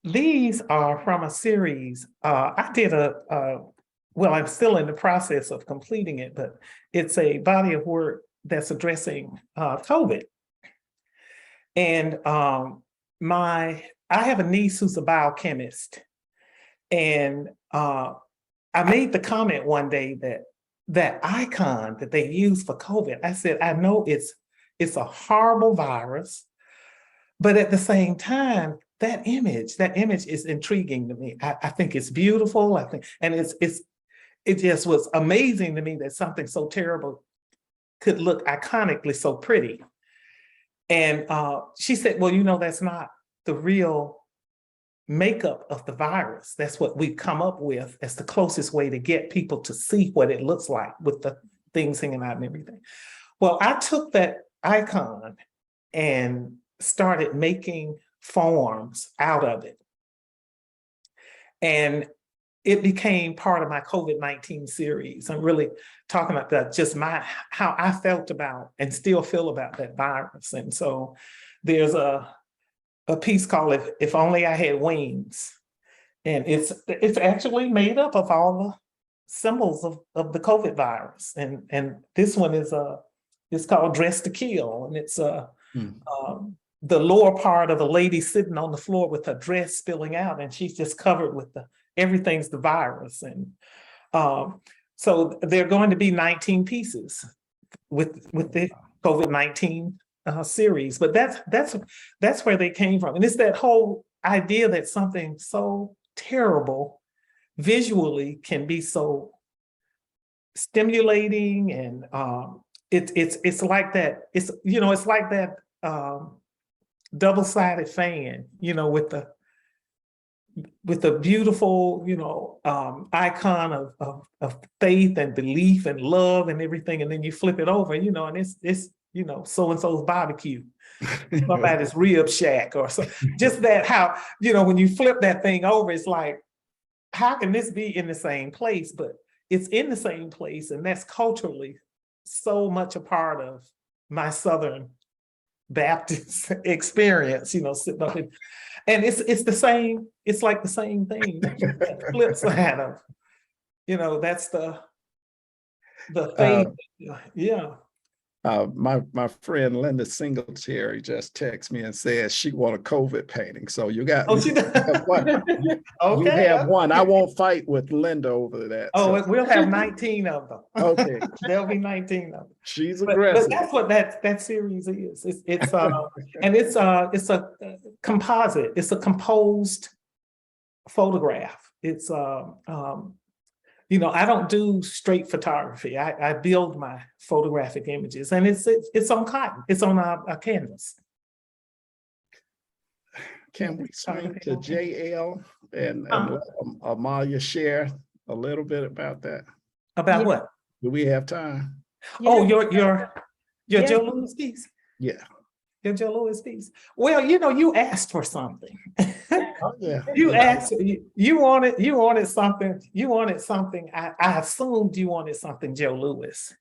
These are from a series. I did well, I'm still in the process of completing it, but it's a body of work that's addressing COVID. And I have a niece who's a biochemist, and I made the comment one day that that icon that they use for COVID, I said, I know it's a horrible virus, but at the same time, that image is intriguing to me. I think it's beautiful. I think, and it just was amazing to me that something so terrible could look iconically so pretty. And she said, well, you know, that's not the real makeup of the virus. That's what we come up with as the closest way to get people to see what it looks like with the things hanging out and everything. Well, I took that icon and started making forms out of it. And it became part of my COVID-19 series. I'm really talking about just how I felt about and still feel about that virus. And so there's a piece called If Only I Had Wings. And it's actually made up of all the symbols of the COVID virus. And this one is called Dress to Kill. And it's the lower part of a lady sitting on the floor with her dress spilling out, and she's just covered with everything's the virus. And so there are going to be 19 pieces with the COVID-19 series, but that's where they came from. And it's that whole idea that something so terrible visually can be so stimulating, and it's like that. It's, you know, it's like that double-sided fan, you know, with the beautiful, you know, icon of faith and belief and love and everything, and then you flip it over, you know, and it's you know, so-and-so's barbecue, somebody's rib shack, or so. Just that, how, you know, when you flip that thing over, it's like, how can this be in the same place? But it's in the same place, and that's culturally so much a part of my Southern Baptist experience, you know, sitting up in, and it's the same, it's like the same thing, that flip side of, you know, that's the faith. Yeah. My friend Linda Singletary just texted me and said she want a COVID painting. So you got, Oh, she does. you Okay. have one. I won't fight with Linda over that. Oh, so. we'll have 19 of them. Okay. There'll be 19 of them. She's But aggressive. that's what that series is. It's and it's a composite. It's a composed photograph. It's you know, I don't do straight photography. I build my photographic images, and it's on cotton. It's on a canvas. Can we swing to JL and let Amalia share a little bit about that? About what? Do we have time? Oh, your Yeah. Joe Louis piece. Yeah. Your Joe Louis piece. Well, you know, you asked for something. Oh, yeah. You asked, you wanted something. I assumed you wanted something Joe Louis.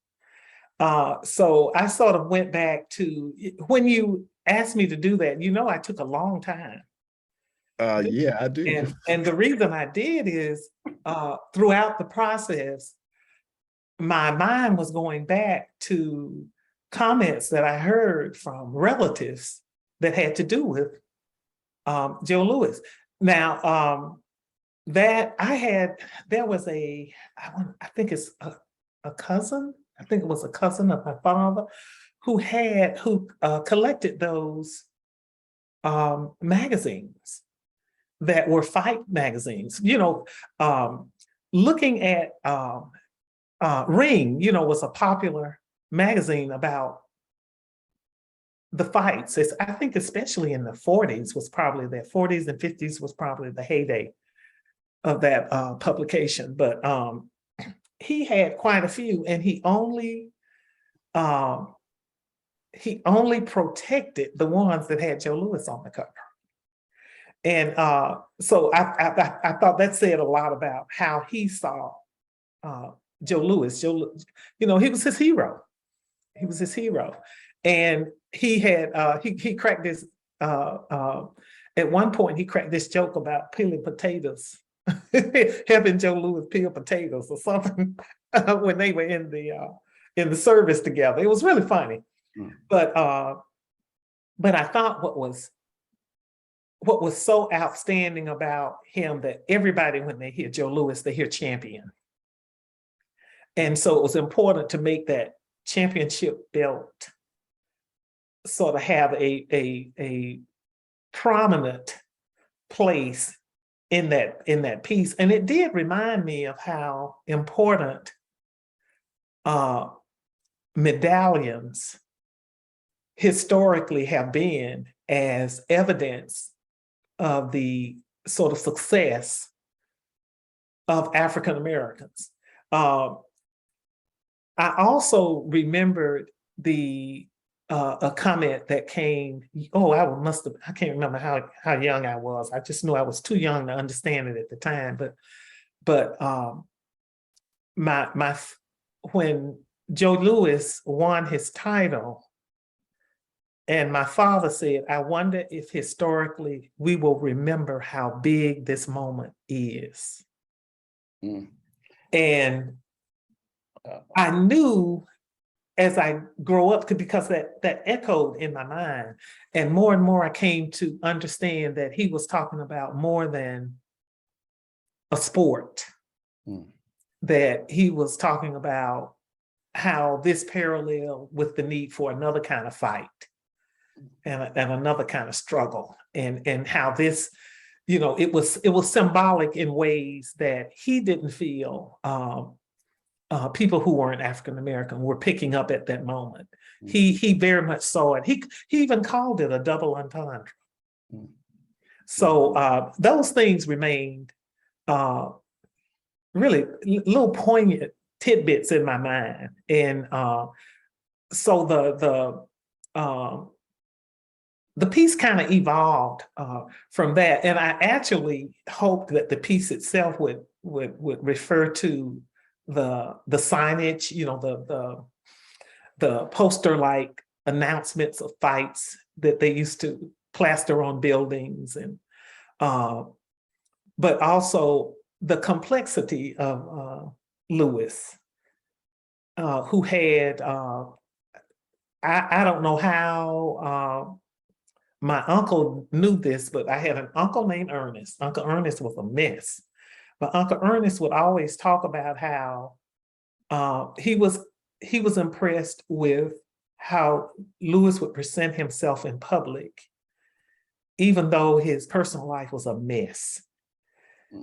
So I sort of went back to when you asked me to do that, you know, I took a long time. Yeah, I do. And the reason I did is throughout the process, my mind was going back to comments that I heard from relatives that had to do with Joe Louis. Now, there was I think it's a cousin, I think it was a cousin of my father who collected those magazines that were fight magazines. Looking at Ring, was a popular magazine about the fights. I think especially in the 40s was probably the 40s and 50s was probably the heyday of that publication. But he had quite a few, and he only protected the ones that had Joe Louis on the cover. And so I thought that said a lot about how he saw Joe Louis. He was his hero. He was his hero. And he had, he cracked this, at one point he cracked this joke about peeling potatoes, having Joe Louis peel potatoes or something when they were in the service together. It was really funny. But I thought what was so outstanding about him that everybody, when they hear Joe Louis, they hear champion. And so it was important to make that championship belt sort of have a prominent place in that piece. And it did remind me of how important medallions historically have been as evidence of the sort of success of African Americans. I also remembered a comment that came, I can't remember how young I was. I just knew I was too young to understand it at the time. But when Joe Louis won his title, and my father said, I wonder if historically we will remember how big this moment is. And I knew as I grow up, because that echoed in my mind, and more I came to understand that he was talking about more than a sport, that he was talking about how this paralleled with the need for another kind of fight and another kind of struggle, and how this, it was symbolic in ways that he didn't feel people who weren't African American were picking up at that moment. He very much saw it. He even called it a double entendre. So those things remained really little poignant tidbits in my mind, and so the piece kind of evolved from that, and I actually hoped that the piece itself would refer to the signage, the poster-like announcements of fights that they used to plaster on buildings, and but also the complexity of Louis, who had I don't know how my uncle knew this, but I had an uncle named Ernest. Uncle Ernest was a mess. But Uncle Ernest would always talk about how he was impressed with how Louis would present himself in public, even though his personal life was a mess.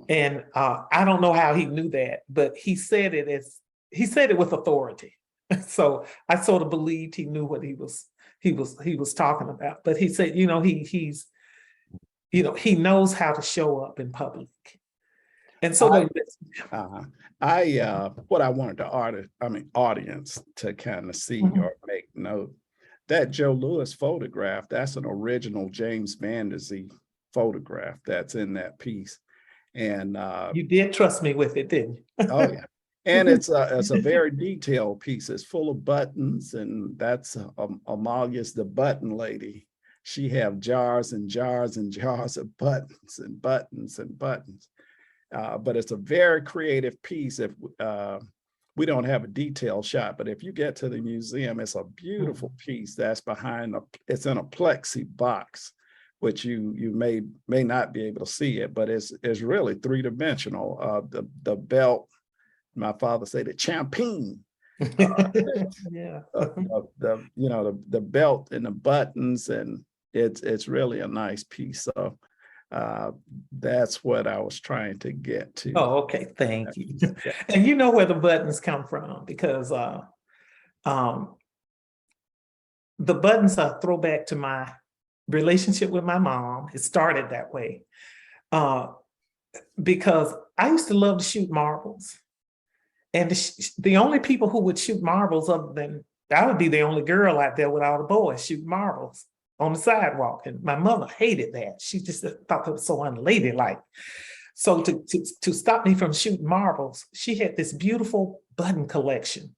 And I don't know how he knew that, but he said it with authority. So I sort of believed he knew what he was talking about. But he said, he knows how to show up in public. And so what I wanted the audience to kind of see or make note, that Joe Louis photograph, that's an original James Vanderzee photograph that's in that piece. And you did trust me with it, didn't you? Oh yeah. And it's a very detailed piece. It's full of buttons, and that's Amalia's the button lady. She have jars and jars and jars of buttons and buttons and buttons. But it's a very creative piece. we don't have a detailed shot, but if you get to the museum, it's a beautiful piece that's behind it's in a plexi box, which you may not be able to see it, but it's really three-dimensional. The belt, my father said the champagne. Yeah. The belt and the buttons, and it's really a nice piece. So that's what I was trying to get to. Oh, okay, thank you. And you know where the buttons come from, because the buttons are a throwback to my relationship with my mom. It started that way because I used to love to shoot marbles. And the only people who would shoot marbles, other than I would be the only girl out there with all the boys shooting marbles on the sidewalk. And my mother hated that. She just thought it was so unladylike. So to stop me from shooting marbles, she had this beautiful button collection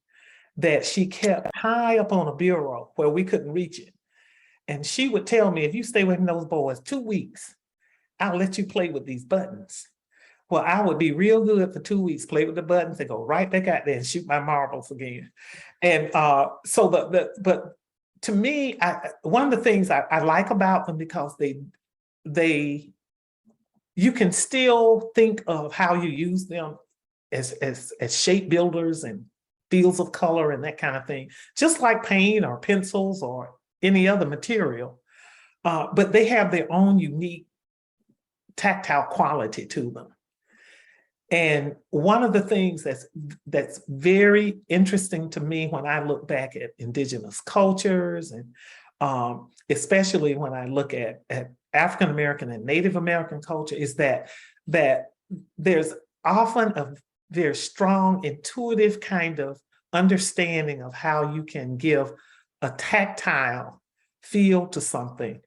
that she kept high up on a bureau where we couldn't reach it. And she would tell me, if you stay with those boys 2 weeks, I'll let you play with these buttons. Well, I would be real good for 2 weeks, play with the buttons and go right back out there and shoot my marbles again. And but to me, one of the things I like about them, because you can still think of how you use them as shape builders and fields of color and that kind of thing, just like paint or pencils or any other material. But they have their own unique tactile quality to them. And one of the things that's very interesting to me when I look back at indigenous cultures, and especially when I look at African American and Native American culture, is that there's often a very strong intuitive kind of understanding of how you can give a tactile feel to something.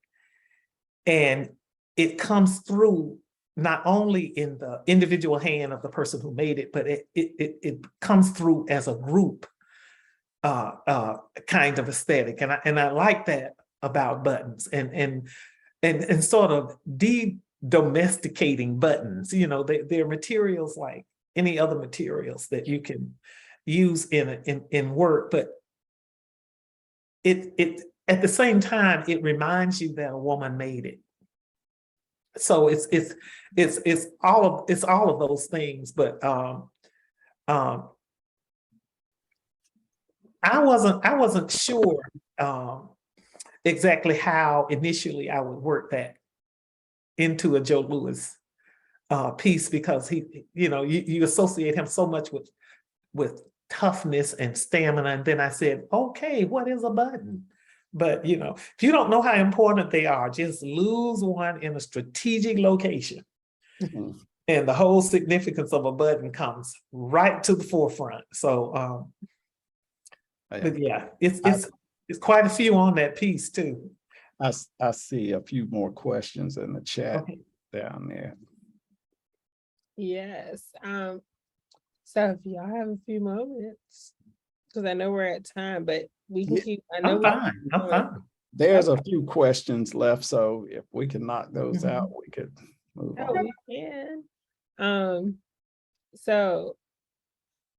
And it comes through not only in the individual hand of the person who made it, but it comes through as a group kind of aesthetic. And I like that about buttons, and sort of de-domesticating buttons. You know, they're materials like any other materials that you can use in work, but it at the same time, it reminds you that a woman made it. So it's all of those things, but I wasn't sure exactly how initially I would work that into a Joe Louis piece, because you associate him so much with toughness and stamina, and then I said, okay, what is a button? But if you don't know how important they are, just lose one in a strategic location. Mhm. And the whole significance of a button comes right to the forefront. So, but yeah, it's quite a few on that piece too. I see a few more questions in the chat Okay. down there. Yes. So if y'all have a few moments, because I know we're at time, but we can keep. I know I'm fine. There's a few questions left, so if we can knock those out, we could move on. we can. So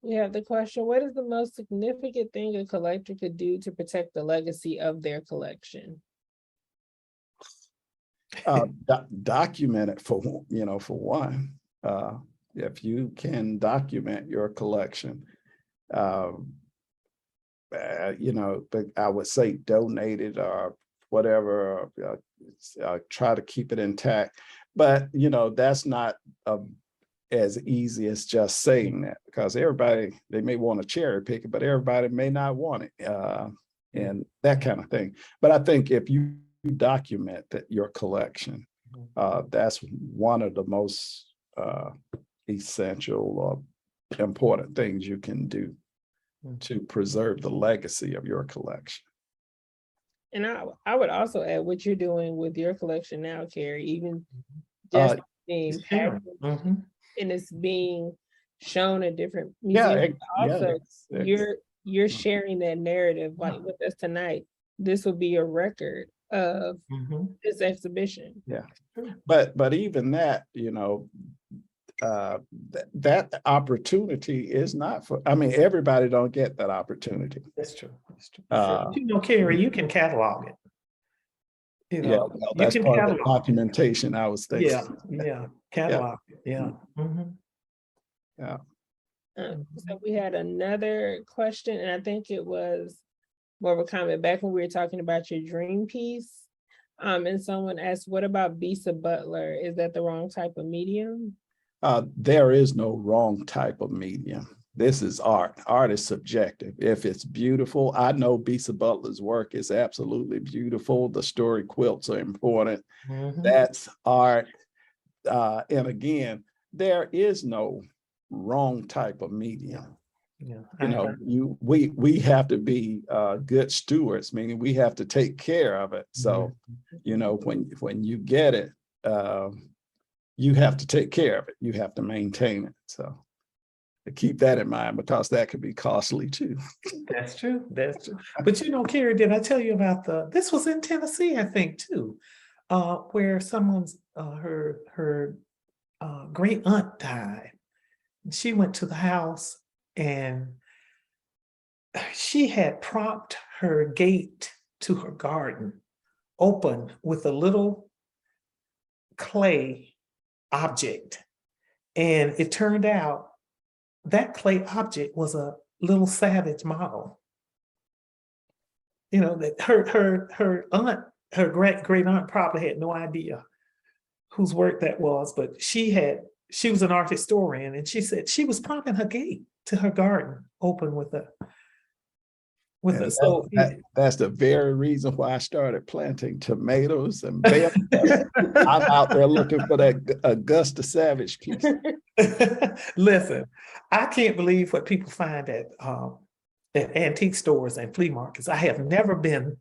we have the question: what is the most significant thing a collector could do to protect the legacy of their collection? Document it for one. If you can document your collection, but I would say donate it or whatever, try to keep it intact. But, that's not as easy as just saying that, because everybody, they may want to cherry pick it, but everybody may not want it, and that kind of thing. But I think if you document your collection, that's one of the most essential or important things you can do to preserve the legacy of your collection. And I would also add what you're doing with your collection now, Kerry, even just being packaged and it's being shown at different museums. Also, you're sharing that narrative, like with us tonight. This will be a record of this exhibition. Yeah, but even that, that opportunity is not for, I mean, everybody don't get that opportunity. That's true. That's true. Uh, You know, Kerry, you can catalog it. You yeah, know, well, you that's can part of the catalog it. documentation I was thinking. Yeah, yeah, catalog it. Yeah. Mhm. Yeah. So we had another question, and I think it was more of a comment back when we were talking about your dream piece. And someone asked, what about Bisa Butler? Is that the wrong type of medium? There is no wrong type of medium. This is art. Art is subjective. If it's beautiful, I know Bisa Butler's work is absolutely beautiful. The story quilts are important. Mhm. That's art. And again, there is no wrong type of medium. Yeah. You know, we have to be good stewards, meaning we have to take care of it. So, you know, when you get it, you have to take care of it. You have to maintain it. So keep that in mind, because that could be costly too. That's true. That's true. But you know, Kerry, did I tell you about this was in Tennessee, I think, too, where someone's her great aunt died. She went to the house and she had propped her gate to her garden open with a little clay object. And it turned out that clay object was a little Savage model. You know, that her aunt, her great aunt probably had no idea whose work that was, but she was an art historian, and she said she was propping her gate to her garden open with a so that's the very reason why I started planting tomatoes and bell peppers. I'm out there looking for that Augusta Savage piece. Listen, I can't believe what people find at antique stores and flea markets. I have never been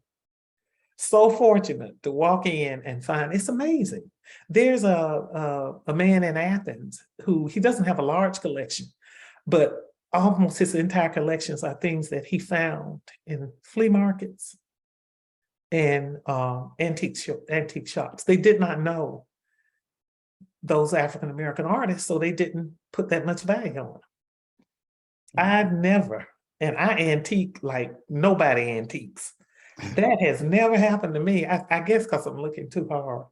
so fortunate to walk in and find, it's amazing. There's a man in Athens who, he doesn't have a large collection, but almost his entire collections are things that he found in flea markets and antique shops. They did not know those African-American artists, so they didn't put that much value on them. I've never, and I antique like nobody antiques. That has never happened to me. I guess because I'm looking too hard.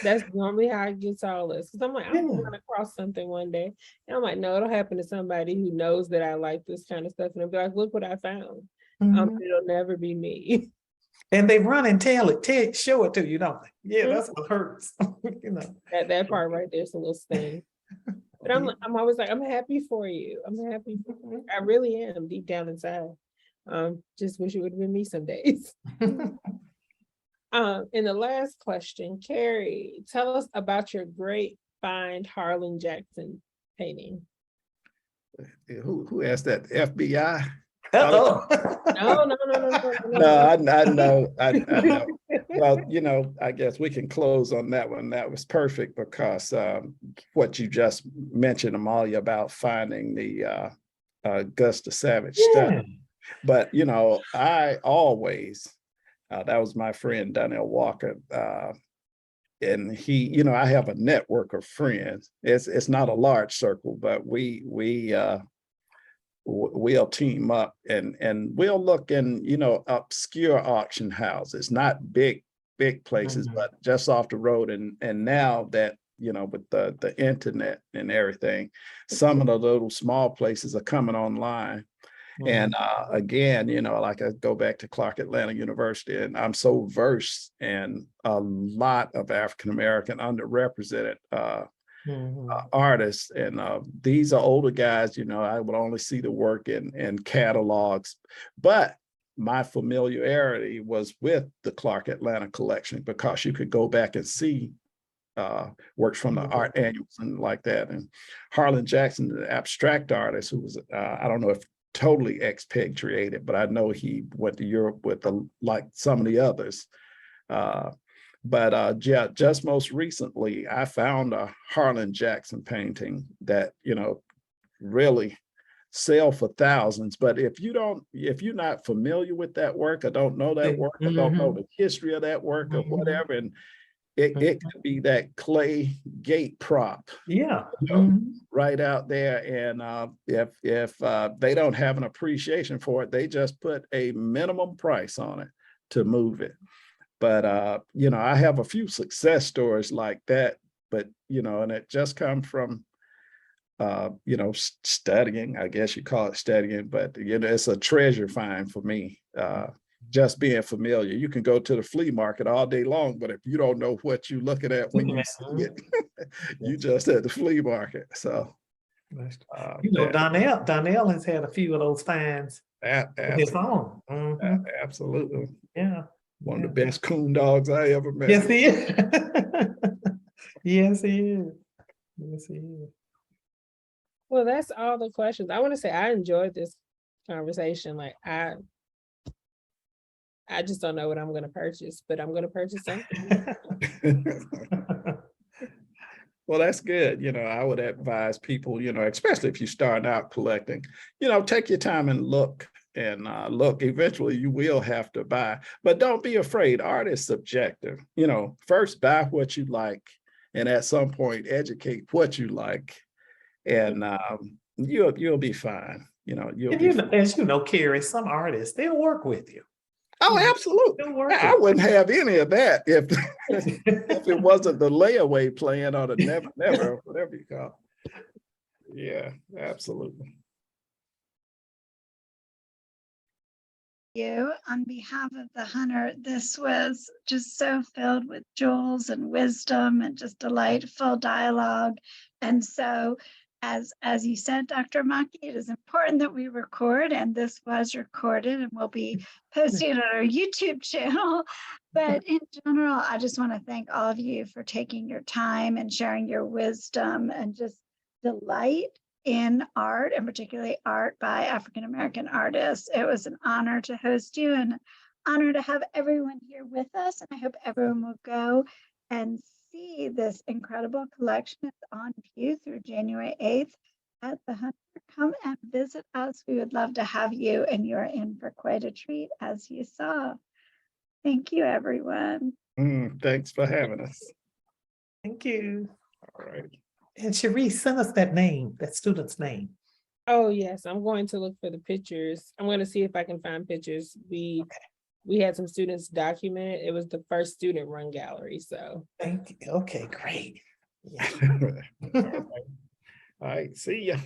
That's normally how it gets all this. Because I'm like, I'm gonna run across something one day. And I'm like, no, it'll happen to somebody who knows that I like this kind of stuff. And they'll be like, look what I found. It'll never be me. And they run and show it to you, don't they? Yeah, that's what hurts. You know. That part right there is a little sting. But I'm always like, I'm happy for you. I'm happy. I really am deep down inside. Just wish it would have been me some days. In the last question, Kerry, tell us about your great find Harlan Jackson painting. Who asked that? FBI? Uh-oh. No. No, I know. Well, you know, I guess we can close on that one. That was perfect because what you just mentioned, Amalia, about finding the Augusta Savage stuff. But, you know, I always, that was my friend, Donnell Walker. And he, you know, I have a network of friends. It's not a large circle, but we'll team up and we'll look in, you know, obscure auction houses, not big places, but just off the road. And now that, you know, with the internet and everything, some of the little small places are coming online. And again, you know, like I go back to Clark Atlanta University, and I'm so versed in a lot of African-American underrepresented artists. And these are older guys, you know, I would only see the work in catalogs, but my familiarity was with the Clark Atlanta collection because you could go back and see works from the art annuals and like that. And Harlan Jackson, the abstract artist, who was, I don't know if totally expatriated, but I know he went to Europe with like some of the others. But yeah, just most recently, I found a Harlan Jackson painting that, you know, really sell for thousands. But if you're not familiar with that work or don't know that work or don't know the history of that work or whatever, and It could be that clay gate prop, Yeah. you know, right out there. And if they don't have an appreciation for it, they just put a minimum price on it to move it. But you know, I have a few success stories like that, but you know, and it just come from you know, studying, I guess you call it studying, but you know, it's a treasure find for me. Just being familiar. You can go to the flea market all day long, but if you don't know what you're looking at when you see it, you just at the flea market. So You know, yeah, Donnell has had a few of those finds of his own. absolutely. Yeah. One of the best coon dogs I ever met. Yes, he is. Yes, he is. Yes, he is. Well, that's all the questions. I want to say I enjoyed this conversation. Like I just don't know what I'm going to purchase, but I'm going to purchase something. Well, that's good. You know, I would advise people, you know, especially if you start out collecting, you know, take your time and look. And look, eventually you will have to buy, but don't be afraid. Art is subjective. You know, first buy what you like, and at some point educate what you like, and you'll be fine. You know, you'll And be you know, fine. as you know, Kerry, some artists, they'll work with you. Oh, absolutely. They'll work I with wouldn't have any of that if you. if it wasn't the layaway plan or the never, whatever you call it. Yeah, absolutely. You on behalf of the hunter. This was just so filled with jewels and wisdom and just delightful dialogue. And so, as you said, Dr. Amaki, it is important that we record, and this was recorded and will be posted on our YouTube channel. But in general, I just want to thank all of you for taking your time and sharing your wisdom and just delight in art, and particularly art by African-American artists. It was an honor to host you and an honor to have everyone here with us. And I hope everyone will go and see this incredible collection. It's on view through January 8th at the Hunter. Come and visit us. We would love to have you, and you're in for quite a treat, as you saw. Thank you, everyone. Thanks for having us. Thank you. All right. And Sherese, send us that name, that student's name. Oh yes, I'm going to look for the pictures. I'm going to see if I can find pictures. We had some students document it. It was the first student run gallery. So Thank you. Okay, great. Yeah. All right. See ya.